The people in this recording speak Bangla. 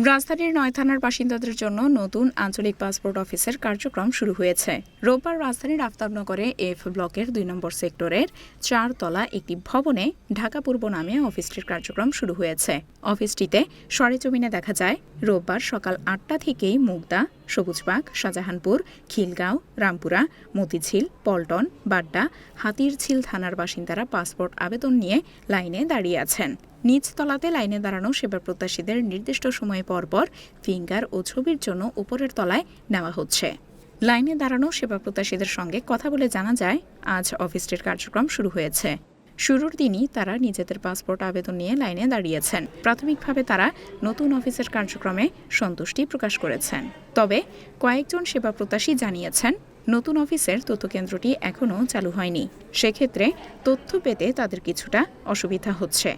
রাজধানীর ৯ থানার বাসিন্দাদের জন্য নতুন আঞ্চলিক পাসপোর্ট অফিসের কার্যক্রম শুরু হয়েছে। রোববার রাজধানীর আফতাবনগরে এফ ব্লকের ২ নম্বর সেক্টরের ৪ তলা একটি ভবনে ঢাকা পূর্ব নামে অফিসটির কার্যক্রম শুরু হয়েছে। অফিসটিতে সরেজমিনে দেখা যায় রোববার সকাল ৮টা থেকেই মুগদা, সবুজবাগ, শাহজাহানপুর, খিলগাঁও, রামপুরা, মতিঝিল, পল্টন, বাড্ডা, হাতিরঝিল থানার বাসিন্দারা পাসপোর্ট আবেদন নিয়ে লাইনে দাঁড়িয়ে আছেন। নিচ তলাতে লাইনে দাঁড়ানো সেবা প্রত্যাশীদের নির্দিষ্ট সময় পরপর ফিঙ্গার ও ছবির জন্য উপরের তলায় নেওয়া হচ্ছে। লাইনে দাঁড়ানো সেবা প্রত্যাশীদের সঙ্গে কথা বলে জানা যায়, আজ অফিসটির কার্যক্রম শুরু হয়েছে। শুরুর দিনই তারা নিজেদের পাসপোর্ট আবেদন নিয়ে লাইনে দাঁড়িয়েছেন। প্রাথমিকভাবে তারা নতুন অফিসের কার্যক্রমে সন্তুষ্টি প্রকাশ করেছেন। তবে কয়েকজন সেবা প্রত্যাশী জানিয়েছেন, নতুন অফিসের তথ্যকেন্দ্রটি এখনও চালু হয়নি। সেক্ষেত্রে তথ্য পেতে তাদের কিছুটা অসুবিধা হচ্ছে।